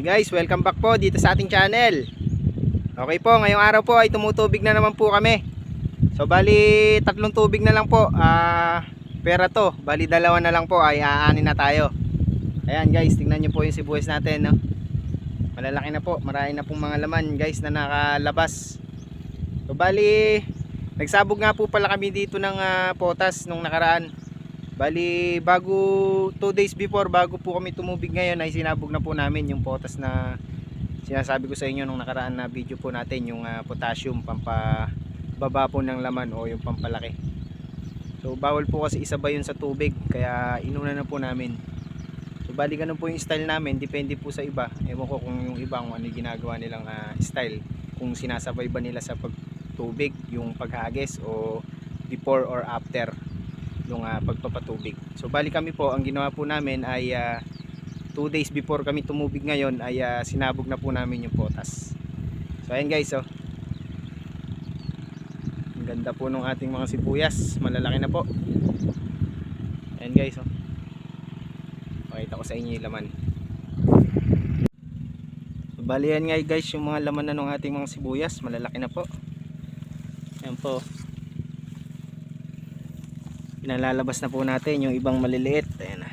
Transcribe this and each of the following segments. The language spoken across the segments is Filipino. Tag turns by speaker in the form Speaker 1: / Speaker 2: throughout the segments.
Speaker 1: Guys, welcome back po dito sa ating channel. Okay po, ngayong araw po ay tumutubig na naman po kami. So bali tatlong tubig na lang po, pera to. Bali dalawa na lang po ay aanin na tayo. Ayan guys, tingnan nyo po yung sibuyas natin, no? Malalaki na po, marami na pong mga laman guys na nakalabas. So bali nagsabog nga po pala kami dito ng potas nung nakaraan. Bali bago 2 days before, bago po kami tumubig ngayon, ay sinabog na po namin yung potas na sinasabi ko sa inyo nung nakaraan na video po natin, yung potassium, pampababa po ng laman o yung pampalaki. So bawal po kasi isabay yun sa tubig, kaya inuna na po namin. So bali ganun po yung style namin, depende po sa iba. Ewan ko kung yung iba kung ano yung ginagawa nilang style, kung sinasabay ba nila sa pagtubig yung paghagis o before or after yung pagpapatubig. So bali kami po, ang ginawa po namin ay 2 days before kami tumubig ngayon ay sinabog na po namin yung potas. So ayan guys, oh. Ang ganda po ng ating mga sibuyas, malalaki na po. Ayan guys, oh. Pakita ko sa inyo yung laman. So bali yan nga guys, yung mga laman na ng ating mga sibuyas, malalaki na po. Ayan po. Pinalalabas na po natin yung ibang maliliit. Ayan.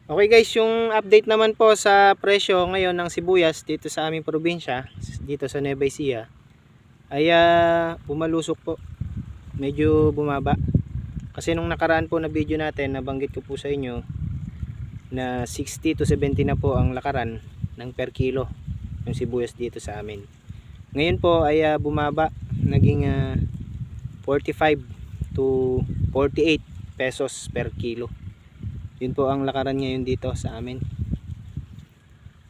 Speaker 1: Okay guys, yung update naman po sa presyo ngayon ng sibuyas dito sa aming probinsya, dito sa Nueva Ecija, ay bumalusok po. Medyo bumaba. Kasi nung nakaraan po na video natin, nabanggit ko po sa inyo na 60 to 70 na po ang lakaran ng per kilo yung sibuyas dito sa amin. Ngayon po ay bumaba, naging 45 to 48 pesos per kilo. Yun po ang lakaran ngayon dito sa amin.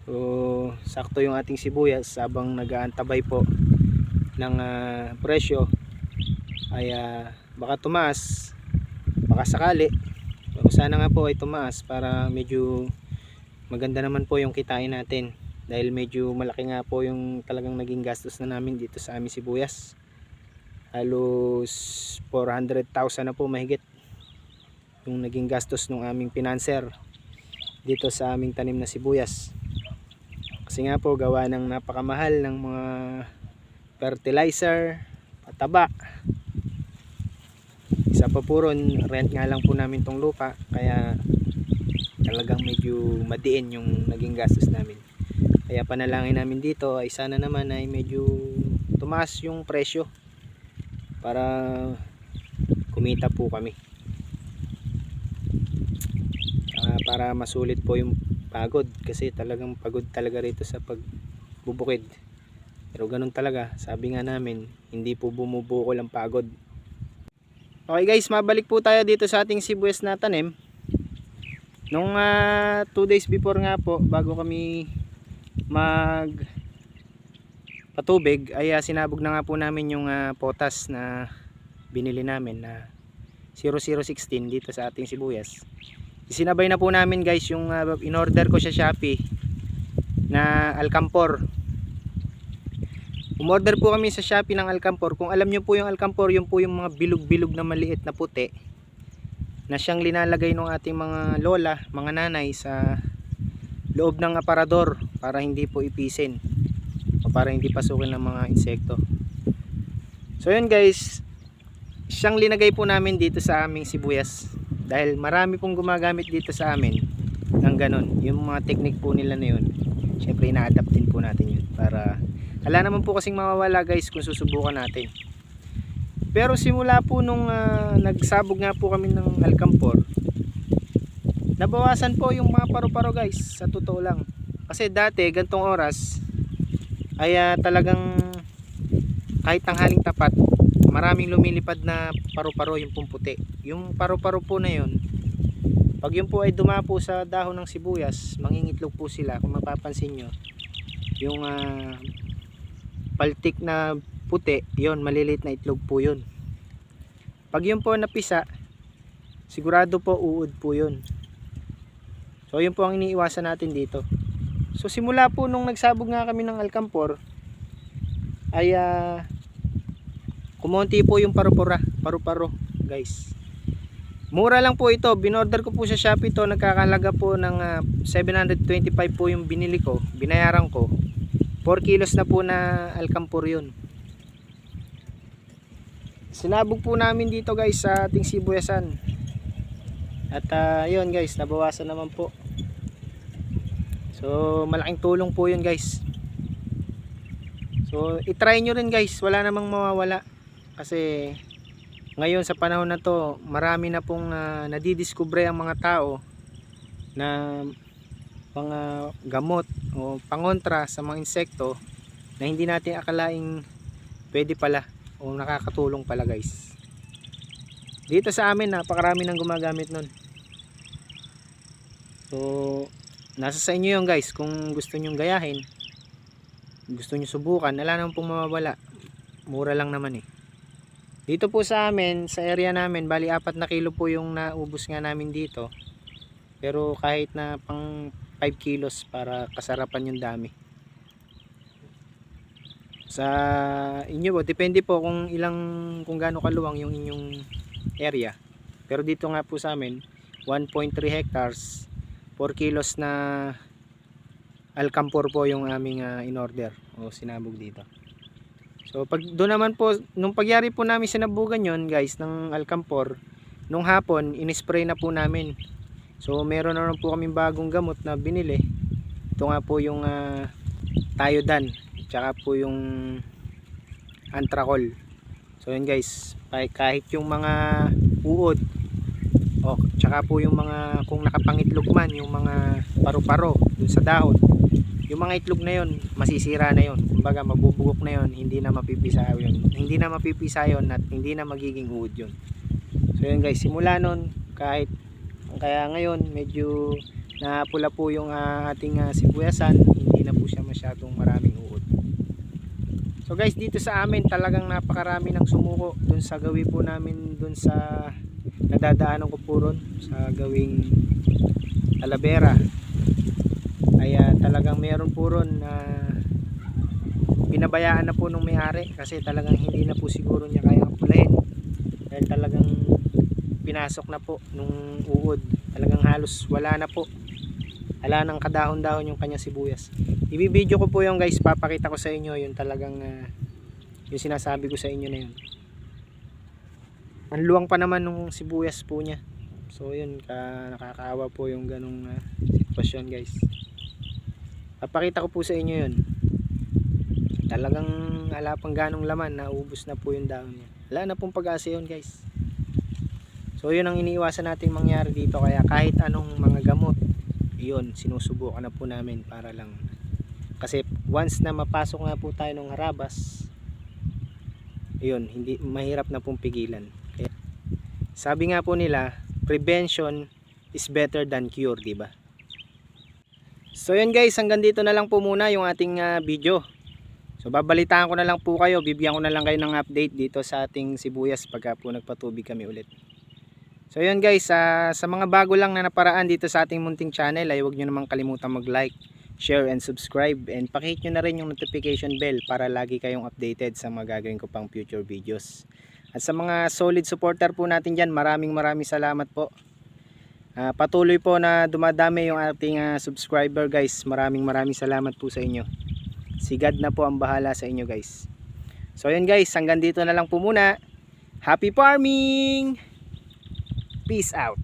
Speaker 1: So sakto yung ating sibuyas habang nag-aantabay po ng presyo ay baka tumaas, baka sakali. So sana nga po ay tumaas para medyo maganda naman po yung kitain natin, dahil medyo malaki nga po yung talagang naging gastos na namin dito sa aming sibuyas. Halos 400,000 na po mahigit yung naging gastos ng aming financer dito sa aming tanim na sibuyas. Kasi nga po gawa ng napakamahal ng mga fertilizer, pataba. Isa pa po ron, rent nga lang po namin tong lupa, kaya talagang medyo madiin yung naging gastos namin. Kaya panalangin namin dito ay sana naman ay medyo tumaas yung presyo para kumita po kami, para masulit po yung pagod, kasi talagang pagod talaga rito sa pagbubukid. Pero ganun talaga, sabi nga namin, hindi po bumubukol ang pagod. Okay guys, mabalik po tayo dito sa ating sibuyas na tanim. Nung 2 days before nga po, bago kami mag patubig, ay sinabog na nga po namin yung potas na binili namin na 0016 dito sa ating sibuyas. Isinabay na po namin guys yung in-order ko sa Shopee na Alcampor. Umorder po kami sa Shopee ng Alcampor. Kung alam nyo po yung Alcampor, yun po yung mga bilog-bilog na maliit na puti na siyang linalagay ng ating mga lola, mga nanay sa loob ng aparador para hindi po ipisin, para hindi pasukin ng mga insekto. So yun guys, siyang linagay po namin dito sa aming sibuyas, dahil marami pong gumagamit dito sa amin ng ganon. Yung mga technique po nila na yun, syempre ina-adapt din po natin yun, para wala naman po kasing mawawala guys kung susubukan natin. Pero simula po nung nagsabog nga po kami ng Alcampor, nabawasan po yung mga paru-paro guys, sa totoo lang. Kasi dati gantong oras ay talagang kahit tanghaling tapat, maraming lumilipad na paru-paro, yung pumputi. Yung paru-paro po na yun, pag yun po ay dumapo sa dahon ng sibuyas, mangingitlog po sila. Kung mapapansin nyo, yung paltik na puti, yun, maliliit na itlog po yun. Pag yun po napisa, sigurado po uod po yun. So yun po ang iniiwasan natin dito. So simula po nung nagsabog nga kami ng Alcampor, ay kumonti po yung paru-paro guys. Mura lang po ito. Binorder ko po sa Shopee to. Nagkakalaga po ng 725 po yung binili ko. Binayaran ko. 4 kilos na po na alcampur yun. Sinabog po namin dito guys sa ating sibuyasan. At yun guys, nabawasan naman po. So malaking tulong po yun guys. So itry nyo rin guys. Wala namang mawawala. Kasi ngayon sa panahon na to, marami na pong nadidiskubre ang mga tao na mga gamot o pangontra sa mga insekto na hindi natin akalaing pwede pala o nakakatulong pala guys. Dito sa amin napakarami nang gumagamit nun. So nasa sa inyo yun guys, kung gusto nyong gayahin, gusto nyo subukan, wala naman pong mawawala. Mura lang naman eh. Dito po sa amin, sa area namin, bali 4 na kilo po yung naubos nga namin dito. Pero kahit na pang 5 kilos para kasarapan yung dami. Sa inyo po, depende po kung gaano kaluwang yung inyong area. Pero dito nga po sa amin, 1.3 hectares, 4 kilos na alcampur po yung aming in-order o sinabog dito. So pag doon naman po, nung pagyari po namin sinabugan yon guys ng alcampur, nung hapon in-spray na po namin. So meron na po kaming bagong gamot na binili. Ito nga po yung Thiodan, tsaka po yung Antracol. So yun guys, kahit yung mga uod o tsaka po yung mga, kung nakapangitlog man, yung mga paru-paro dun sa dahon, yung mga itlog na yon masisira na yon, kumbaga mabubugok na yon, hindi na mapipisa yon at hindi na magiging uod yon. So yun guys, simula nun kaya ngayon medyo napula po yung ating sibuyasan, hindi na po siya masyadong maraming uod. So guys, dito sa amin talagang napakarami ng sumuko dun sa gawi po namin, dun sa nadadaanan ko po ron sa gawing Talavera. Ay talagang meron po ron na pinabayaan na po nung may-ari kasi talagang hindi na po siguro niya kayang pulahin dahil talagang pinasok na po nung uod. Talagang halos wala na po, wala nang kadahon-dahon yung kanyang sibuyas. Ibibideo ko po yung guys, papakita ko sa inyo yung talagang yung sinasabi ko sa inyo na yun. Ang luwang pa naman nung sibuyas po niya. So yun, nakakaawa po yung ganong sitwasyon guys. Papakita ko po sa inyo yun. Talagang wala pang ganong laman, naubos na po yung dahon niya. Wala na pong pag-asa yun guys. So yun ang iniiwasan nating mangyari dito, kaya kahit anong mga gamot, yun sinusubukan na po namin para lang, kasi once na mapasok nga po tayo ng harabas, yun, hindi mahirap na pong pigilan. Kaya, sabi nga po nila, prevention is better than cure, diba? So yun guys, hanggang dito na lang po muna yung ating video. So babalitaan ko na lang po kayo, bibigyan ko na lang kayo ng update dito sa ating sibuyas pagka po nagpatubig kami ulit. So yun guys, sa mga bago lang na naparaan dito sa ating munting channel, ay huwag nyo namang kalimutan mag-like, share and subscribe, and pakihit nyo na rin yung notification bell para lagi kayong updated sa mga gagawin ko pang future videos. At sa mga solid supporter po natin dyan, maraming salamat po. Patuloy po na dumadami yung ating subscriber guys. Maraming salamat po sa inyo. Si God na po ang bahala sa inyo guys. So yun guys, hanggang dito na lang po muna. Happy farming! Peace out!